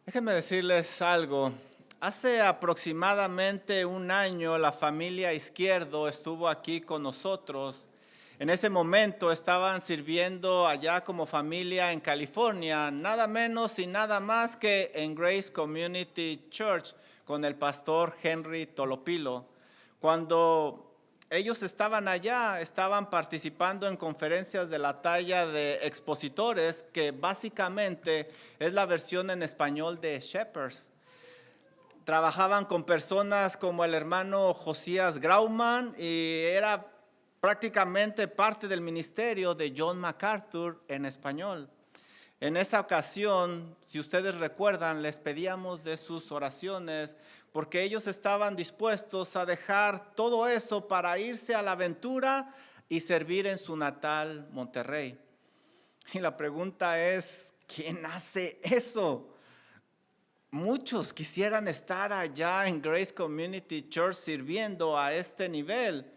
Déjenme decirles algo. Hace aproximadamente un año la familia Izquierdo estuvo aquí con nosotros. En ese momento estaban sirviendo allá como familia en California, nada menos y nada más que en Grace Community Church con el pastor Henry Tolopilo. Cuando ellos estaban allá, estaban participando en conferencias de la talla de expositores, que básicamente es la versión en español de Shepherds. Trabajaban con personas como el hermano Josías Grauman y era prácticamente parte del ministerio de John MacArthur en español. En esa ocasión, si ustedes recuerdan, les pedíamos de sus oraciones porque ellos estaban dispuestos a dejar todo eso para irse a la aventura y servir en su natal Monterrey. Y la pregunta es, ¿quién hace eso? Muchos quisieran estar allá en Grace Community Church sirviendo a este nivel.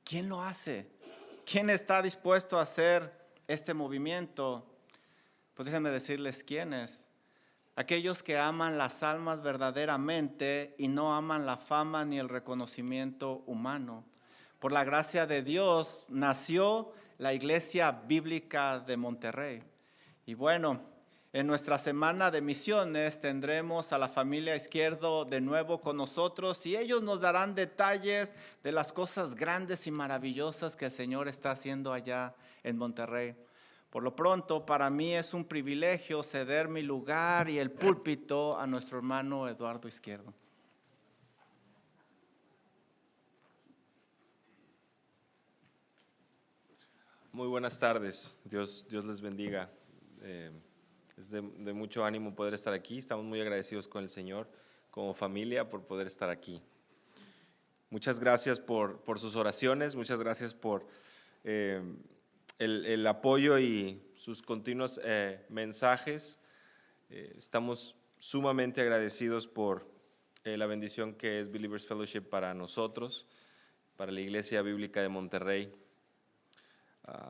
¿Quién lo hace? ¿Quién está dispuesto a hacer este movimiento? Pues déjenme decirles quiénes. Aquellos que aman las almas verdaderamente y no aman la fama ni el reconocimiento humano. Por la gracia de Dios nació la Iglesia Bíblica de Monterrey. Y bueno, en nuestra semana de misiones tendremos a la familia Izquierdo de nuevo con nosotros y ellos nos darán detalles de las cosas grandes y maravillosas que el Señor está haciendo allá en Monterrey. Por lo pronto, para mí es un privilegio ceder mi lugar y el púlpito a nuestro hermano Eduardo Izquierdo. Muy buenas tardes, Dios les bendiga. Es de mucho ánimo poder estar aquí, estamos muy agradecidos con el Señor como familia por poder estar aquí. Muchas gracias por sus oraciones, muchas gracias por el apoyo y sus continuos mensajes. Estamos sumamente agradecidos por la bendición que es Believers Fellowship para nosotros, para la Iglesia Bíblica de Monterrey.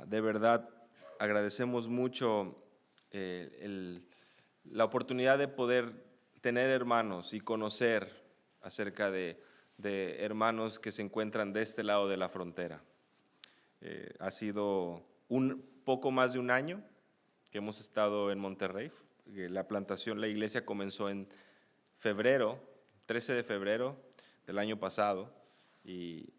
De verdad, agradecemos mucho la oportunidad de poder tener hermanos y conocer acerca de hermanos que se encuentran de este lado de la frontera. Ha sido un poco más de un año que hemos estado en Monterrey. La plantación, la iglesia comenzó en febrero, 13 de febrero del año pasado, y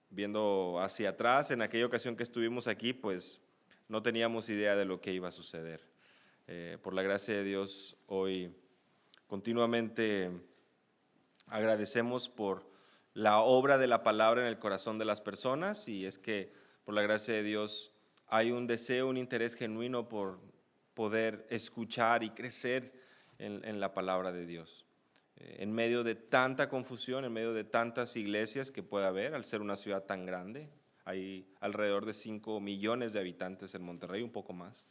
viendo hacia atrás, en aquella ocasión que estuvimos aquí, pues no teníamos idea de lo que iba a suceder. Por la gracia de Dios, hoy continuamente agradecemos por la obra de la palabra en el corazón de las personas, y es que por la gracia de Dios hay un deseo, un interés genuino por poder escuchar y crecer en la palabra de Dios. En medio de tanta confusión, en medio de tantas iglesias que puede haber, al ser una ciudad tan grande, hay alrededor de 5 millones de habitantes en Monterrey, un poco más.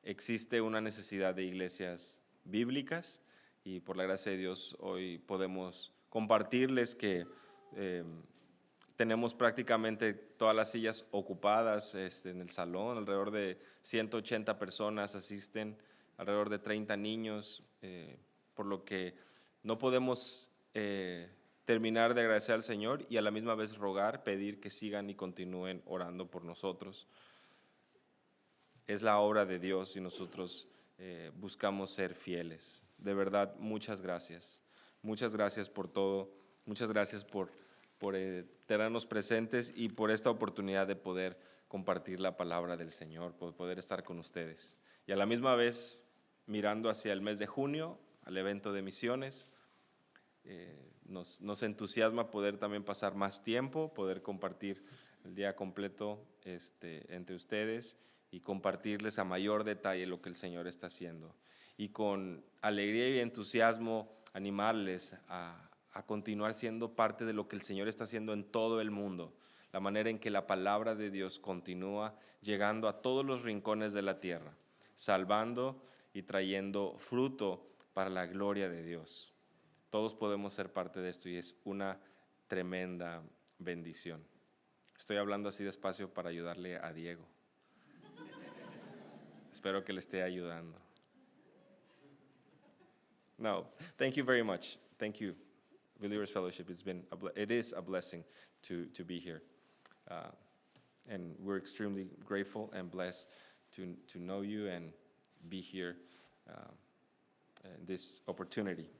Existe una necesidad de iglesias bíblicas y por la gracia de Dios hoy podemos compartirles que tenemos prácticamente todas las sillas ocupadas en el salón, alrededor de 180 personas asisten, alrededor de 30 niños, por lo que no podemos terminar de agradecer al Señor y a la misma vez rogar, pedir que sigan y continúen orando por nosotros. Es la obra de Dios y nosotros buscamos ser fieles. De verdad, muchas gracias. Muchas gracias por todo. Muchas gracias por tenernos presentes y por esta oportunidad de poder compartir la palabra del Señor, por poder estar con ustedes. Y a la misma vez, mirando hacia el mes de junio, al evento de misiones, nos entusiasma poder también pasar más tiempo, poder compartir el día completo entre ustedes y compartirles a mayor detalle lo que el Señor está haciendo. Y con alegría y entusiasmo animarles a continuar siendo parte de lo que el Señor está haciendo en todo el mundo, la manera en que la palabra de Dios continúa llegando a todos los rincones de la tierra, salvando y trayendo fruto para la gloria de Dios. Todos podemos ser parte de esto y es una tremenda bendición. Estoy hablando así despacio para ayudarle a Diego. Espero que le esté ayudando. No, thank you very much. Thank you, Believers Fellowship. It is a blessing to be here. And we're extremely grateful and blessed to know you and be here in this opportunity.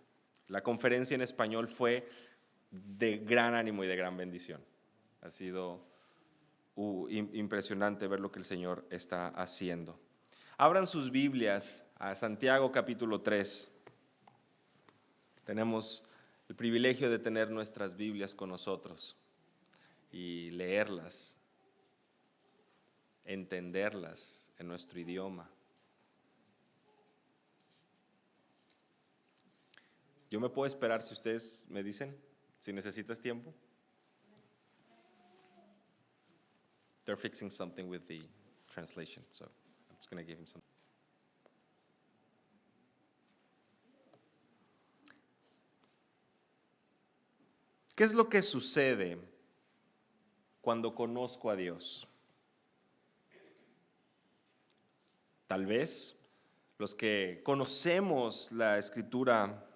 La conferencia en español fue de gran ánimo y de gran bendición. Ha sido impresionante ver lo que el Señor está haciendo. Abran sus Biblias a Santiago capítulo 3. Tenemos el privilegio de tener nuestras Biblias con nosotros y leerlas, entenderlas en nuestro idioma. Yo me puedo esperar si ustedes me dicen, si necesitas tiempo. They're fixing something with the translation, so I'm just going to give him some. ¿Qué es lo que sucede cuando conozco a Dios? Tal vez los que conocemos la Escritura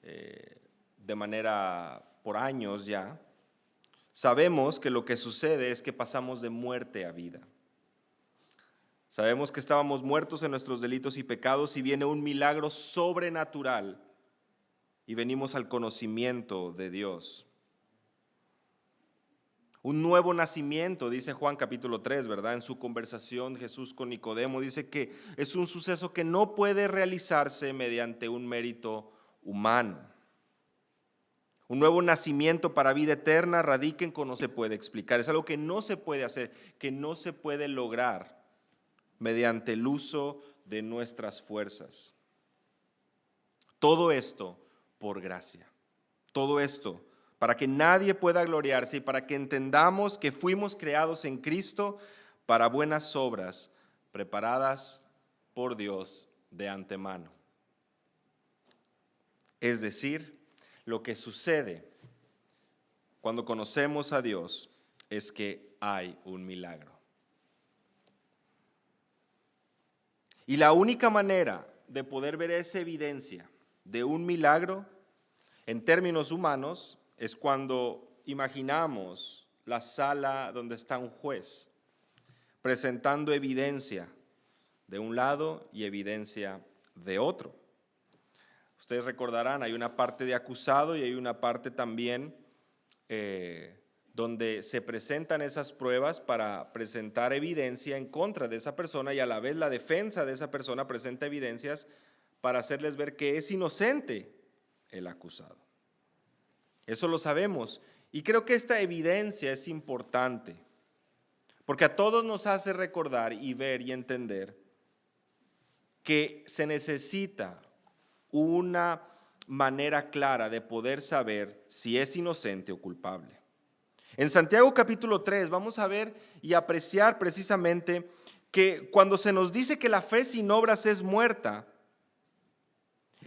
de manera por años ya, sabemos que lo que sucede es que pasamos de muerte a vida. Sabemos que estábamos muertos en nuestros delitos y pecados y viene un milagro sobrenatural y venimos al conocimiento de Dios. Un nuevo nacimiento, dice Juan capítulo 3, ¿verdad? En su conversación Jesús con Nicodemo dice que es un suceso que no puede realizarse mediante un mérito humano. Un nuevo nacimiento para vida eterna radica en que no se puede explicar. Es algo que no se puede hacer, que no se puede lograr mediante el uso de nuestras fuerzas. Todo esto por gracia. Todo esto para que nadie pueda gloriarse y para que entendamos que fuimos creados en Cristo para buenas obras preparadas por Dios de antemano. Es decir, lo que sucede cuando conocemos a Dios es que hay un milagro. Y la única manera de poder ver esa evidencia de un milagro en términos humanos es cuando imaginamos la sala donde está un juez presentando evidencia de un lado y evidencia de otro. Ustedes recordarán, hay una parte de acusado y hay una parte también donde se presentan esas pruebas para presentar evidencia en contra de esa persona y a la vez la defensa de esa persona presenta evidencias para hacerles ver que es inocente el acusado. Eso lo sabemos y creo que esta evidencia es importante porque a todos nos hace recordar y ver y entender que se necesita una manera clara de poder saber si es inocente o culpable. En Santiago capítulo 3 vamos a ver y apreciar precisamente que cuando se nos dice que la fe sin obras es muerta,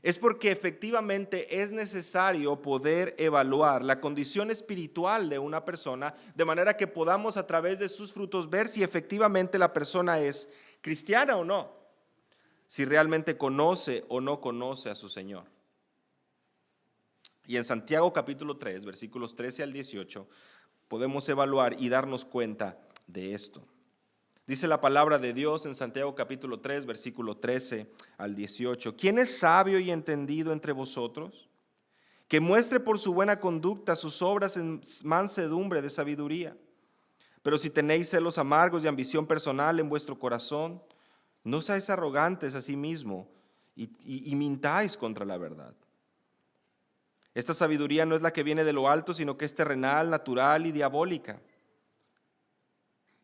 es porque efectivamente es necesario poder evaluar la condición espiritual de una persona de manera que podamos a través de sus frutos ver si efectivamente la persona es cristiana o no, si realmente conoce o no conoce a su Señor. Y en Santiago capítulo 3, versículos 13 al 18, podemos evaluar y darnos cuenta de esto. Dice la palabra de Dios en Santiago capítulo 3, versículo 13 al 18. ¿Quién es sabio y entendido entre vosotros? Que muestre por su buena conducta sus obras en mansedumbre de sabiduría. Pero si tenéis celos amargos y ambición personal en vuestro corazón, no seáis arrogantes a sí mismo y mintáis contra la verdad. Esta sabiduría no es la que viene de lo alto, sino que es terrenal, natural y diabólica.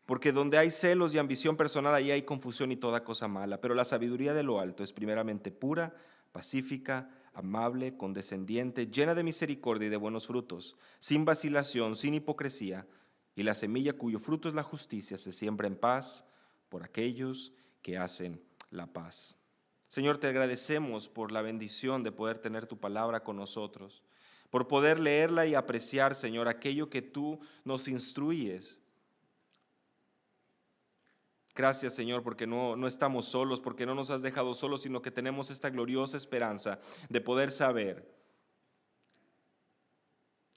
Porque donde hay celos y ambición personal, ahí hay confusión y toda cosa mala. Pero la sabiduría de lo alto es primeramente pura, pacífica, amable, condescendiente, llena de misericordia y de buenos frutos, sin vacilación, sin hipocresía. Y la semilla cuyo fruto es la justicia se siembra en paz por aquellos que hacen la paz. Señor, te agradecemos por la bendición de poder tener tu palabra con nosotros, por poder leerla y apreciar, Señor, aquello que tú nos instruyes. Gracias, Señor, porque no estamos solos, porque no nos has dejado solos, sino que tenemos esta gloriosa esperanza de poder saber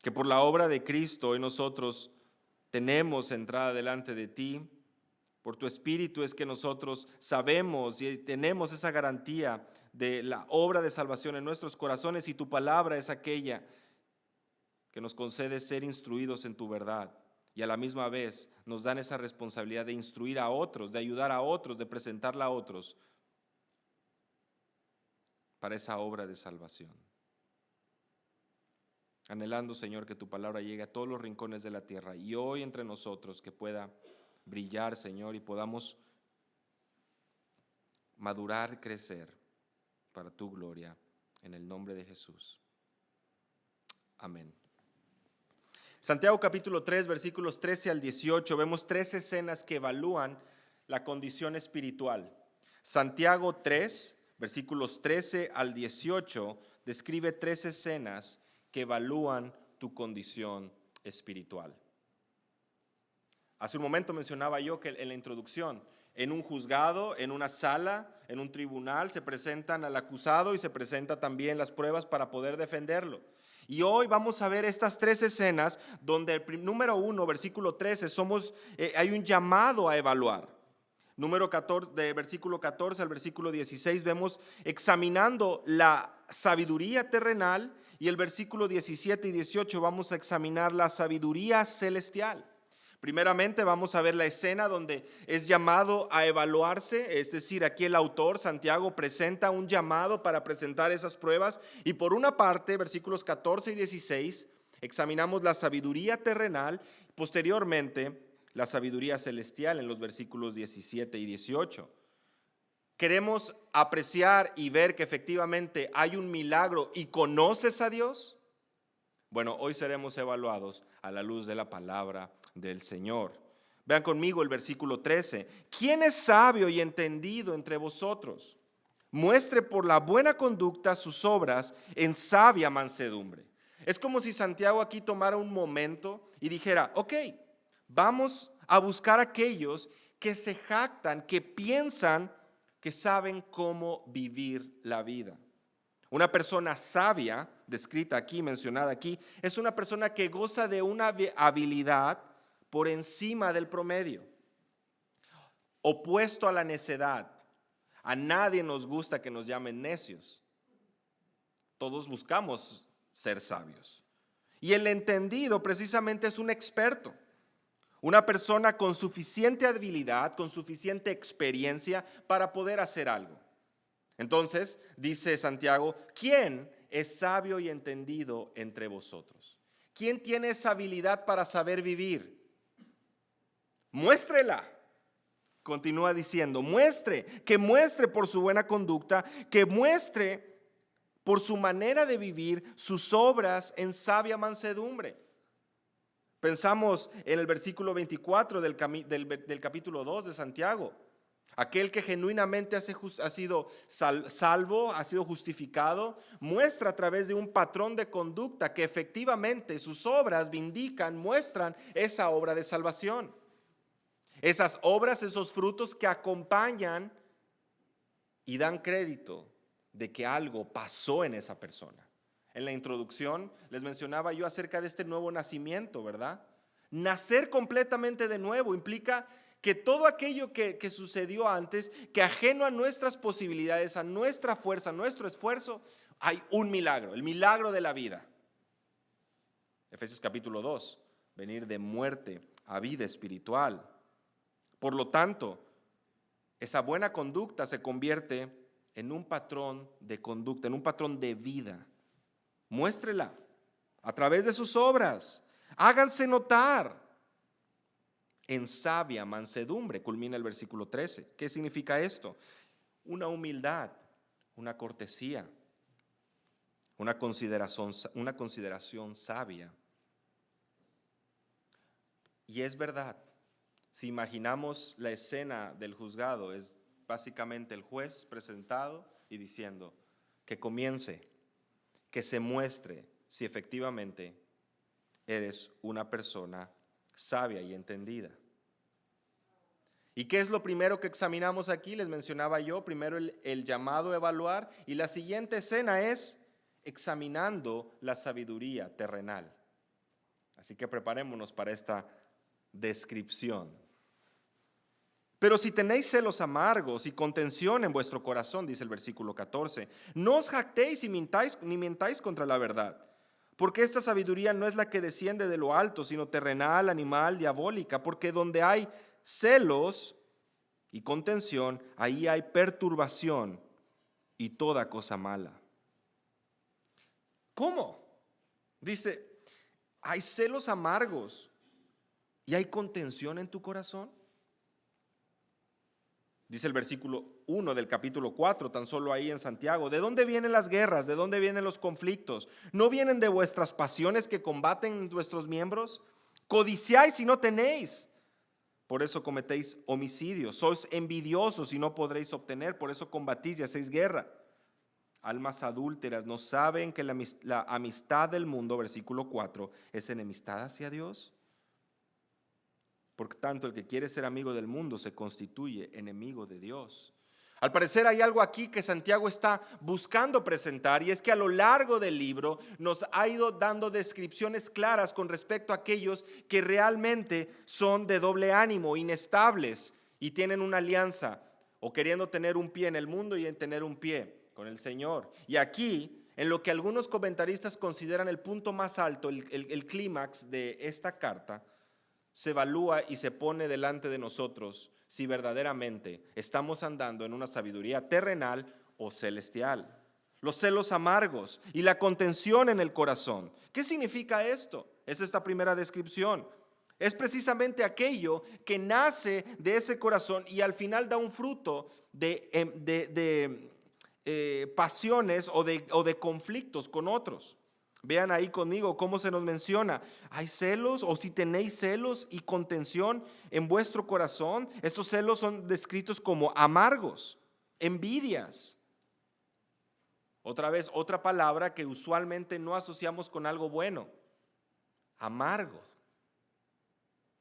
que por la obra de Cristo en nosotros tenemos entrada delante de ti. Por tu Espíritu es que nosotros sabemos y tenemos esa garantía de la obra de salvación en nuestros corazones, y tu palabra es aquella que nos concede ser instruidos en tu verdad, y a la misma vez nos dan esa responsabilidad de instruir a otros, de ayudar a otros, de presentarla a otros para esa obra de salvación. Anhelando, Señor, que tu palabra llegue a todos los rincones de la tierra y hoy entre nosotros que pueda brillar, Señor, y podamos madurar, crecer para tu gloria, en el nombre de Jesús. Amén. Santiago capítulo 3, versículos 13 al 18, vemos 3 escenas que evalúan la condición espiritual. Santiago 3, versículos 13 al 18, describe 3 escenas que evalúan tu condición espiritual. Hace un momento mencionaba yo que en la introducción, en un juzgado, en una sala, en un tribunal, se presentan al acusado y se presentan también las pruebas para poder defenderlo. Y hoy vamos a ver estas 3 escenas donde número 1, versículo 13, hay un llamado a evaluar. Número 14, de versículo 14 al versículo 16, vemos examinando la sabiduría terrenal, y el versículo 17 y 18 vamos a examinar la sabiduría celestial. Primeramente vamos a ver la escena donde es llamado a evaluarse, es decir, aquí el autor, Santiago, presenta un llamado para presentar esas pruebas, y por una parte, versículos 14 y 16, examinamos la sabiduría terrenal, posteriormente la sabiduría celestial en los versículos 17 y 18. ¿Queremos apreciar y ver que efectivamente hay un milagro y conoces a Dios? Bueno, hoy seremos evaluados a la luz de la palabra del Señor. Vean conmigo el versículo 13. ¿Quién es sabio y entendido entre vosotros? Muestre por la buena conducta sus obras en sabia mansedumbre. Es como si Santiago aquí tomara un momento y dijera, ok, vamos a buscar a aquellos que se jactan, que piensan que saben cómo vivir la vida. Una persona sabia, descrita aquí, mencionada aquí, es una persona que goza de una habilidad por encima del promedio. Opuesto a la necedad. A nadie nos gusta que nos llamen necios. Todos buscamos ser sabios. Y el entendido precisamente es un experto. Una persona con suficiente habilidad, con suficiente experiencia para poder hacer algo. Entonces, dice Santiago, ¿quién es sabio y entendido entre vosotros? ¿Quién tiene esa habilidad para saber vivir? Muéstrela. Continúa diciendo, que muestre por su buena conducta, que muestre por su manera de vivir sus obras en sabia mansedumbre. Pensamos en el versículo 24 del capítulo 2 de Santiago. Aquel que genuinamente ha sido salvo, ha sido justificado, muestra a través de un patrón de conducta que efectivamente sus obras muestran esa obra de salvación. Esas obras, esos frutos que acompañan y dan crédito de que algo pasó en esa persona. En la introducción les mencionaba yo acerca de este nuevo nacimiento, ¿verdad? Nacer completamente de nuevo implica que todo aquello que sucedió antes, que ajeno a nuestras posibilidades, a nuestra fuerza, a nuestro esfuerzo, hay un milagro, el milagro de la vida. Efesios capítulo 2, venir de muerte a vida espiritual. Por lo tanto, esa buena conducta se convierte en un patrón de conducta, en un patrón de vida. Muéstrela a través de sus obras. Háganse notar en sabia mansedumbre, culmina el versículo 13. ¿Qué significa esto? Una humildad, una cortesía, una consideración sabia. Y es verdad, si imaginamos la escena del juzgado, es básicamente el juez presentado y diciendo que comience, que se muestre si efectivamente eres una persona sabia y entendida. ¿Y qué es lo primero que examinamos aquí? Les mencionaba yo, primero el llamado a evaluar, y la siguiente escena es examinando la sabiduría terrenal. Así que preparémonos para esta descripción. Pero si tenéis celos amargos y contención en vuestro corazón, dice el versículo 14, no os jactéis ni mintáis contra la verdad, porque esta sabiduría no es la que desciende de lo alto, sino terrenal, animal, diabólica, porque donde hay celos y contención, ahí hay perturbación y toda cosa mala. ¿Cómo? Dice, ¿hay celos amargos y hay contención en tu corazón? Dice el versículo 1 del capítulo 4, tan solo ahí en Santiago, ¿de dónde vienen las guerras? ¿De dónde vienen los conflictos? ¿No vienen de vuestras pasiones que combaten vuestros miembros? Codiciáis y no tenéis, por eso cometéis homicidios. Sois envidiosos y no podréis obtener, por eso combatís y hacéis guerra. Almas adúlteras, ¿no saben que la amistad del mundo, versículo 4, es enemistad hacia Dios? Por tanto, el que quiere ser amigo del mundo se constituye enemigo de Dios. Al parecer hay algo aquí que Santiago está buscando presentar, y es que a lo largo del libro nos ha ido dando descripciones claras con respecto a aquellos que realmente son de doble ánimo, inestables y tienen una alianza, o queriendo tener un pie en el mundo y en tener un pie con el Señor. Y aquí, en lo que algunos comentaristas consideran el punto más alto, el clímax de esta carta, se evalúa y se pone delante de nosotros si verdaderamente estamos andando en una sabiduría terrenal o celestial. Los celos amargos y la contención en el corazón. ¿Qué significa esto? Es esta primera descripción. Es precisamente aquello que nace de ese corazón y al final da un fruto de pasiones o de conflictos con otros. Vean ahí conmigo cómo se nos menciona. ¿Hay celos o si tenéis celos y contención en vuestro corazón? Estos celos son descritos como amargos, envidias. Otra vez, otra palabra que usualmente no asociamos con algo bueno. Amargo.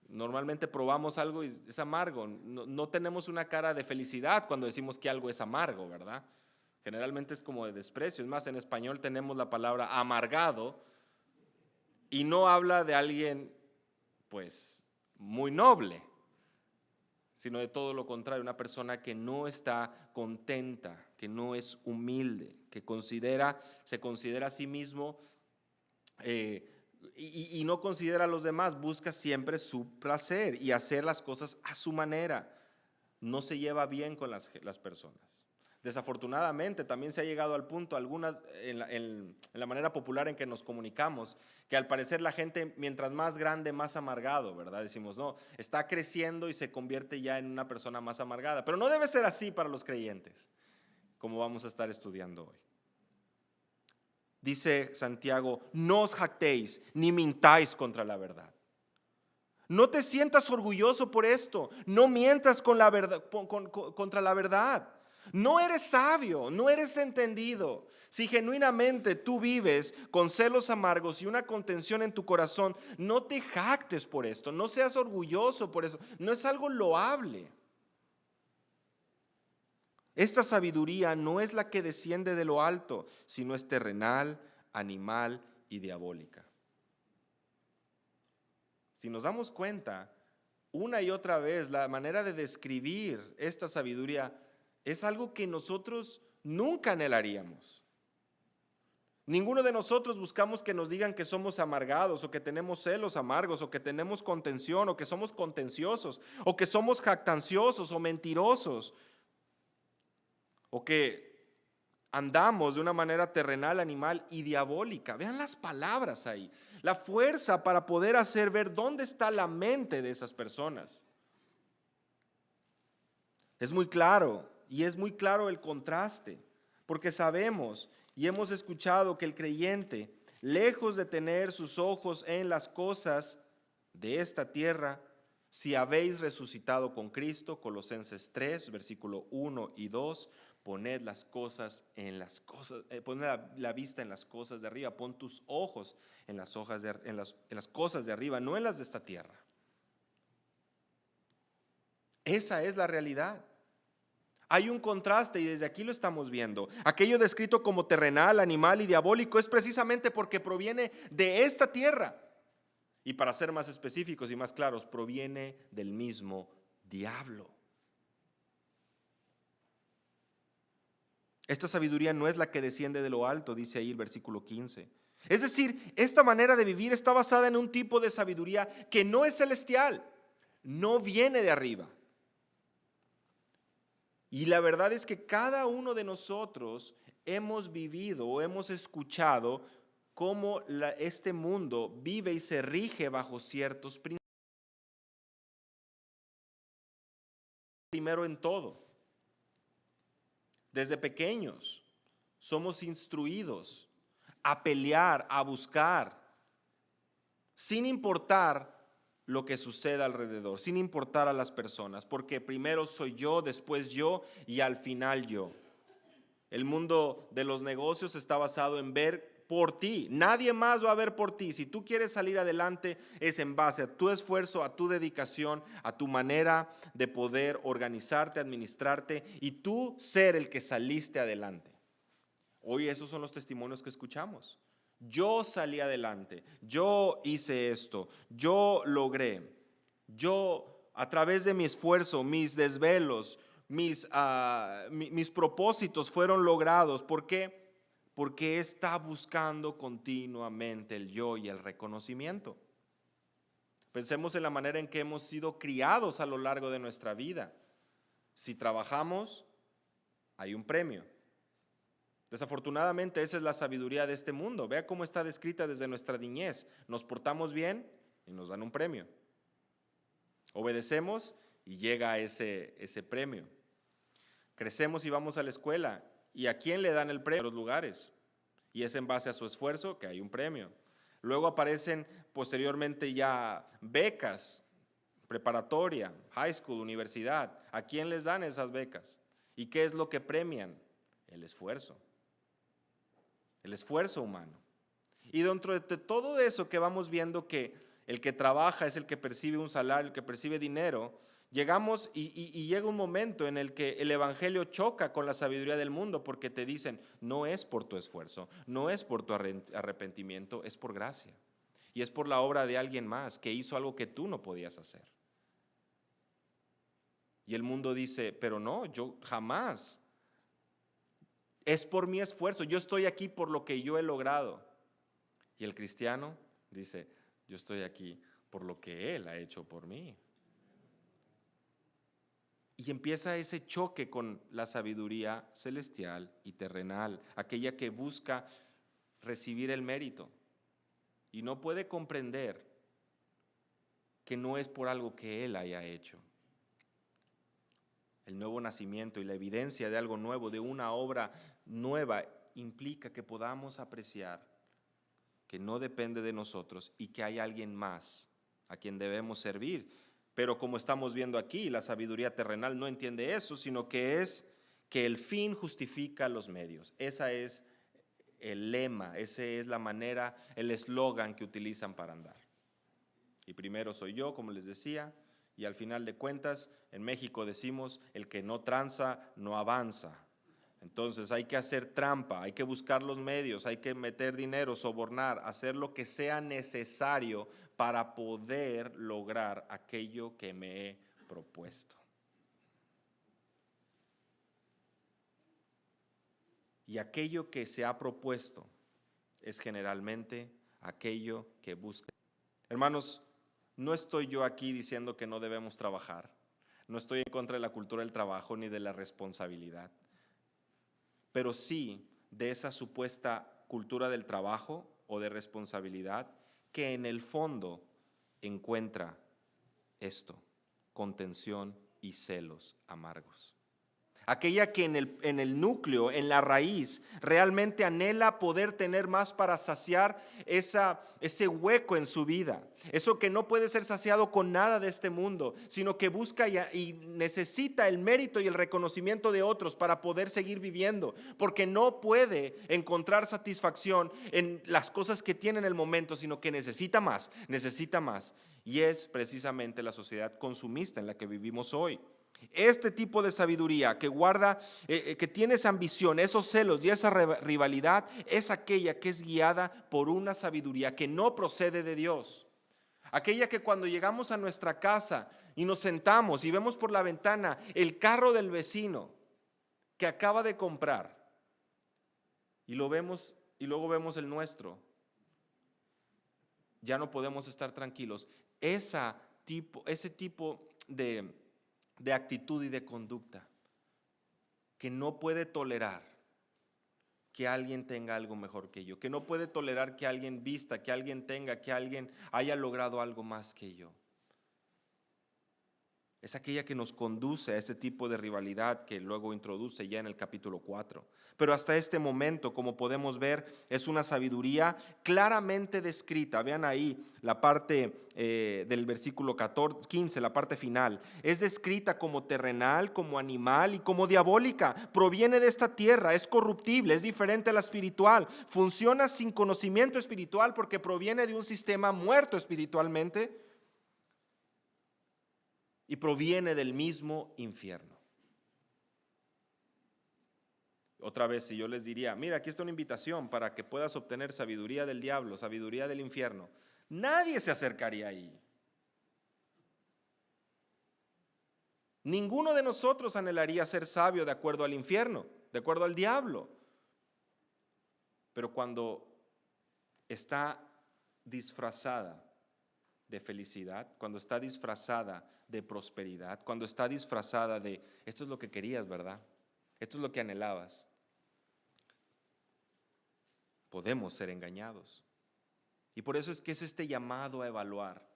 Normalmente probamos algo y es amargo. No tenemos una cara de felicidad cuando decimos que algo es amargo, ¿verdad? Generalmente es como de desprecio. Es más, en español tenemos la palabra amargado y no habla de alguien, pues, muy noble, sino de todo lo contrario, una persona que no está contenta, que no es humilde, que se considera a sí mismo y no considera a los demás, busca siempre su placer y hacer las cosas a su manera. No se lleva bien con las personas. Desafortunadamente también se ha llegado al punto, algunas en la manera popular en que nos comunicamos, que al parecer la gente mientras más grande, más amargado, ¿verdad? Decimos, no, está creciendo y se convierte ya en una persona más amargada. Pero no debe ser así para los creyentes, como vamos a estar estudiando hoy. Dice Santiago, no os jactéis ni mintáis contra la verdad. No te sientas orgulloso por esto, no mientas contra la verdad. No eres sabio, no eres entendido. Si genuinamente tú vives con celos amargos y una contención en tu corazón, no te jactes por esto, no seas orgulloso por eso, no es algo loable. Esta sabiduría no es la que desciende de lo alto, sino es terrenal, animal y diabólica. Si nos damos cuenta, una y otra vez, la manera de describir esta sabiduría es algo que nosotros nunca anhelaríamos. Ninguno de nosotros buscamos que nos digan que somos amargados o que tenemos celos amargos o que tenemos contención o que somos contenciosos o que somos jactanciosos o mentirosos o que andamos de una manera terrenal, animal y diabólica. Vean las palabras ahí, la fuerza para poder hacer ver dónde está la mente de esas personas. Es muy claro. Y es muy claro el contraste, porque sabemos y hemos escuchado que el creyente, lejos de tener sus ojos en las cosas de esta tierra, si habéis resucitado con Cristo, Colosenses 3, versículo 1 y 2, poned las cosas en las cosas, poned la vista en las cosas de arriba, pon tus ojos en las cosas de arriba, no en las de esta tierra. Esa es la realidad. Hay un contraste y desde aquí lo estamos viendo. Aquello descrito como terrenal, animal y diabólico es precisamente porque proviene de esta tierra. Y para ser más específicos y más claros, proviene del mismo diablo. Esta sabiduría no es la que desciende de lo alto, dice ahí el versículo 15. Es decir, esta manera de vivir está basada en un tipo de sabiduría que no es celestial, no viene de arriba. Y la verdad es que cada uno de nosotros hemos vivido o hemos escuchado cómo este mundo vive y se rige bajo ciertos principios. Primero en todo, desde pequeños somos instruidos a pelear, a buscar, sin importar lo que suceda alrededor, sin importar a las personas, porque primero soy yo, después yo y al final yo. El mundo de los negocios está basado en ver por ti. Nadie más va a ver por ti. Si tú quieres salir adelante, es en base a tu esfuerzo, a tu dedicación, a tu manera de poder organizarte, administrarte y tú ser el que saliste adelante. Hoy esos son los testimonios que escuchamos. Yo salí adelante, yo hice esto, yo logré, yo a través de mi esfuerzo, mis desvelos, mis propósitos fueron logrados. ¿Por qué? Porque está buscando continuamente el yo y el reconocimiento. Pensemos en la manera en que hemos sido criados a lo largo de nuestra vida. Si trabajamos, hay un premio. Desafortunadamente esa es la sabiduría de este mundo. Vea cómo está descrita desde nuestra niñez. Nos portamos bien y nos dan un premio. Obedecemos y llega ese premio. Crecemos y vamos a la escuela. ¿Y a quién le dan el premio? A los lugares. Y es en base a su esfuerzo que hay un premio. Luego aparecen posteriormente ya becas, preparatoria, high school, universidad. ¿A quién les dan esas becas? ¿Y qué es lo que premian? El esfuerzo. El esfuerzo humano. Y dentro de todo eso que vamos viendo que el que trabaja es el que percibe un salario, el que percibe dinero, llegamos y llega un momento en el que el evangelio choca con la sabiduría del mundo porque te dicen, no es por tu esfuerzo, no es por tu arrepentimiento, es por gracia. Y es por la obra de alguien más que hizo algo que tú no podías hacer. Y el mundo dice, pero no, yo jamás. Es por mi esfuerzo, yo estoy aquí por lo que yo he logrado. Y el cristiano dice, yo estoy aquí por lo que Él ha hecho por mí. Y empieza ese choque con la sabiduría celestial y terrenal, aquella que busca recibir el mérito y no puede comprender que no es por algo que Él haya hecho. El nuevo nacimiento y la evidencia de algo nuevo, de una obra nueva, implica que podamos apreciar que no depende de nosotros y que hay alguien más a quien debemos servir. Pero como estamos viendo aquí, la sabiduría terrenal no entiende eso, sino que es que el fin justifica los medios. Ese es el lema, esa es la manera, el eslogan que utilizan para andar. Y primero soy yo, como les decía, y al final de cuentas, en México decimos, el que no tranza, no avanza. Entonces hay que hacer trampa, hay que buscar los medios, hay que meter dinero, sobornar, hacer lo que sea necesario para poder lograr aquello que me he propuesto. Y aquello que se ha propuesto es generalmente aquello que busca. Hermanos, no estoy yo aquí diciendo que no debemos trabajar. No estoy en contra de la cultura del trabajo ni de la responsabilidad. Pero sí de esa supuesta cultura del trabajo o de responsabilidad que en el fondo encuentra esto, contención y celos amargos. Aquella que en el núcleo, en la raíz, realmente anhela poder tener más para saciar ese hueco en su vida. Eso que no puede ser saciado con nada de este mundo, sino que busca y necesita el mérito y el reconocimiento de otros para poder seguir viviendo. Porque no puede encontrar satisfacción en las cosas que tiene en el momento, sino que necesita más, necesita más. Y es precisamente la sociedad consumista en la que vivimos hoy. Este tipo de sabiduría que guarda, que tiene esa ambición, esos celos y esa rivalidad, es aquella que es guiada por una sabiduría que no procede de Dios. Aquella que cuando llegamos a nuestra casa y nos sentamos y vemos por la ventana el carro del vecino que acaba de comprar y lo vemos y luego vemos el nuestro, ya no podemos estar tranquilos. Ese tipo de actitud y de conducta que no puede tolerar que alguien tenga algo mejor que yo, que no puede tolerar que alguien vista, que alguien tenga, que alguien haya logrado algo más que yo. Es aquella que nos conduce a este tipo de rivalidad que luego introduce ya en el capítulo 4. Pero hasta este momento, como podemos ver, es una sabiduría claramente descrita. Vean ahí la parte del versículo 15, la parte final. Es descrita como terrenal, como animal y como diabólica. Proviene de esta tierra, es corruptible, es diferente a la espiritual. Funciona sin conocimiento espiritual porque proviene de un sistema muerto espiritualmente y proviene del mismo infierno. Otra vez, si yo les diría, mira, aquí está una invitación para que puedas obtener sabiduría del diablo, sabiduría del infierno, nadie se acercaría ahí. Ninguno de nosotros anhelaría ser sabio de acuerdo al infierno, de acuerdo al diablo. Pero cuando está disfrazada de felicidad, cuando está disfrazada de prosperidad, cuando está disfrazada de, esto es lo que querías, ¿verdad? Esto es lo que anhelabas. Podemos ser engañados. Y por eso es que es este llamado a evaluar,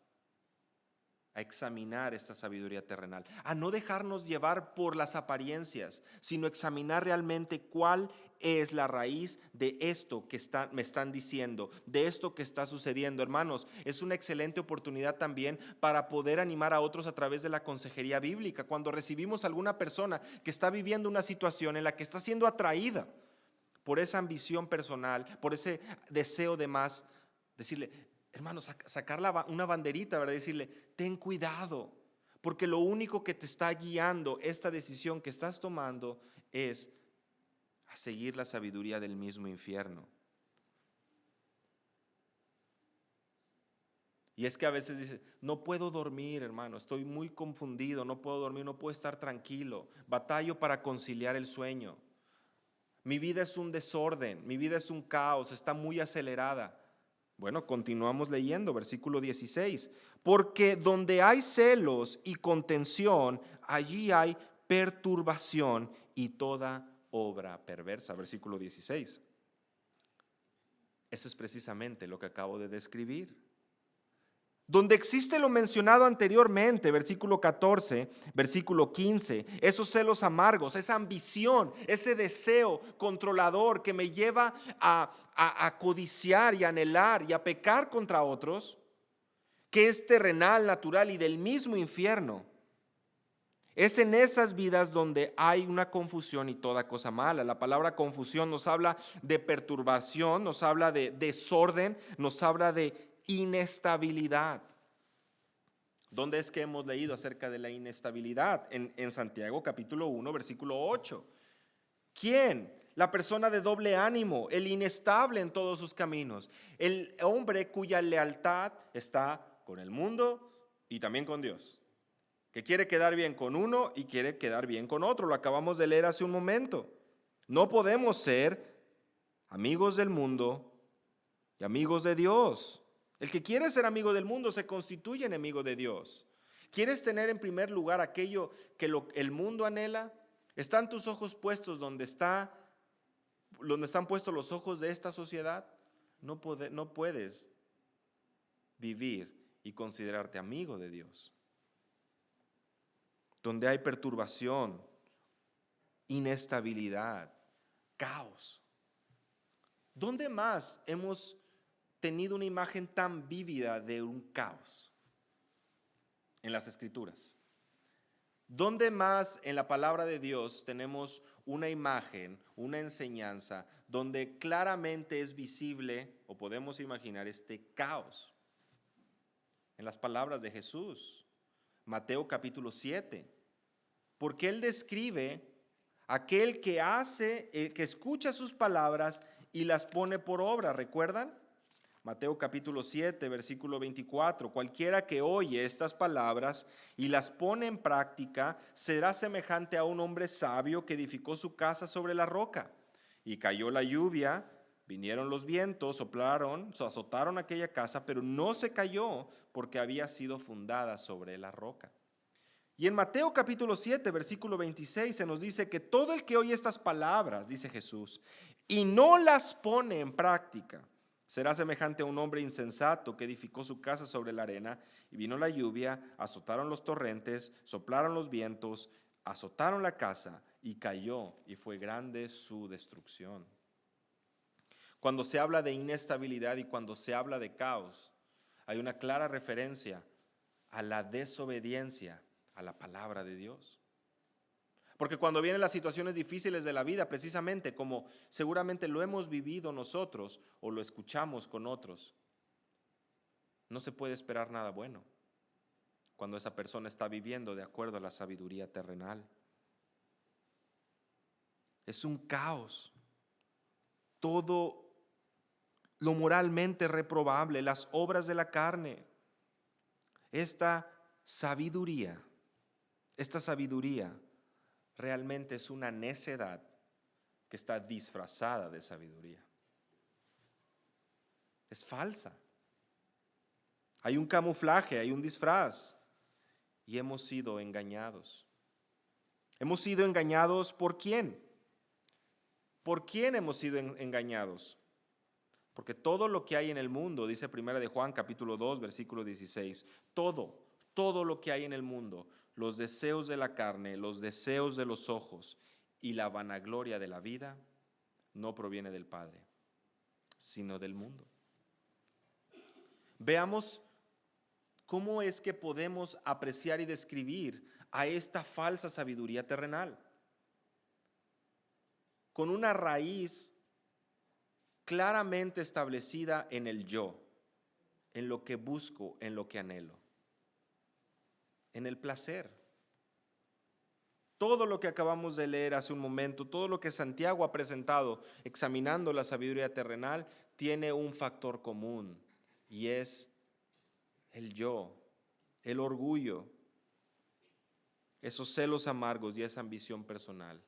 a examinar esta sabiduría terrenal, a no dejarnos llevar por las apariencias, sino examinar realmente cuál es la raíz de esto que me están diciendo, de esto que está sucediendo. Hermanos, es una excelente oportunidad también para poder animar a otros a través de la consejería bíblica. Cuando recibimos a alguna persona que está viviendo una situación en la que está siendo atraída por esa ambición personal, por ese deseo de más, decirle, hermano, sacar una banderita, ¿verdad? Decirle, ten cuidado, porque lo único que te está guiando esta decisión que estás tomando es a seguir la sabiduría del mismo infierno. Y es que a veces dice, no puedo dormir, hermano, estoy muy confundido, no puedo dormir, no puedo estar tranquilo, batallo para conciliar el sueño. Mi vida es un desorden, mi vida es un caos, está muy acelerada. Bueno, continuamos leyendo, versículo 16. Porque donde hay celos y contención, allí hay perturbación y toda obra perversa. Versículo 16. Eso es precisamente lo que acabo de describir. Donde existe lo mencionado anteriormente, versículo 14, versículo 15, esos celos amargos, esa ambición, ese deseo controlador que me lleva a codiciar y anhelar y a pecar contra otros, que es terrenal, natural y del mismo infierno. Es en esas vidas donde hay una confusión y toda cosa mala. La palabra confusión nos habla de perturbación, nos habla de desorden, nos habla de inestabilidad. ¿Dónde es que hemos leído acerca de la inestabilidad? En Santiago capítulo 1, versículo 8. ¿Quién? La persona de doble ánimo, el inestable en todos sus caminos, el hombre cuya lealtad está con el mundo y también con Dios, que quiere quedar bien con uno y quiere quedar bien con otro. Lo acabamos de leer hace un momento. No podemos ser amigos del mundo y amigos de Dios. El que quiere ser amigo del mundo se constituye enemigo de Dios. ¿Quieres tener en primer lugar aquello que el mundo anhela? ¿Están tus ojos puestos donde están puestos los ojos de esta sociedad? No puedes vivir y considerarte amigo de Dios. Donde hay perturbación, inestabilidad, caos. ¿Dónde más hemos tenido una imagen tan vívida de un caos? En las Escrituras. ¿Dónde más en la palabra de Dios tenemos una imagen, una enseñanza, donde claramente es visible o podemos imaginar este caos? En las palabras de Jesús, Mateo capítulo 7. porque él describe aquel que hace, que escucha sus palabras y las pone por obra. ¿Recuerdan? Mateo capítulo 7, versículo 24. Cualquiera que oye estas palabras y las pone en práctica será semejante a un hombre sabio que edificó su casa sobre la roca. Y cayó la lluvia, vinieron los vientos, soplaron, azotaron aquella casa, pero no se cayó porque había sido fundada sobre la roca. Y en Mateo capítulo 7, versículo 26 se nos dice que todo el que oye estas palabras, dice Jesús, y no las pone en práctica, será semejante a un hombre insensato que edificó su casa sobre la arena, y vino la lluvia, azotaron los torrentes, soplaron los vientos, azotaron la casa, y cayó, y fue grande su destrucción. Cuando se habla de inestabilidad y cuando se habla de caos, hay una clara referencia a la desobediencia a la palabra de Dios. Porque cuando vienen las situaciones difíciles de la vida, precisamente como seguramente lo hemos vivido nosotros o lo escuchamos con otros, no se puede esperar nada bueno cuando esa persona está viviendo de acuerdo a la sabiduría terrenal. Es un caos. Todo lo moralmente reprobable, las obras de la carne, esta sabiduría realmente es una necedad que está disfrazada de sabiduría. Es falsa. Hay un camuflaje, hay un disfraz y hemos sido engañados. ¿Hemos sido engañados por quién? ¿Por quién hemos sido engañados? Porque todo lo que hay en el mundo, dice 1 de Juan capítulo 2, versículo 16, todo lo que hay en el mundo, los deseos de la carne, los deseos de los ojos y la vanagloria de la vida, no proviene del Padre, sino del mundo. Veamos cómo es que podemos apreciar y describir a esta falsa sabiduría terrenal. Con una raíz claramente establecida en el yo, en lo que busco, en lo que anhelo, en el placer. Todo lo que acabamos de leer hace un momento, todo lo que Santiago ha presentado examinando la sabiduría terrenal, tiene un factor común y es el yo, el orgullo, esos celos amargos y esa ambición personal.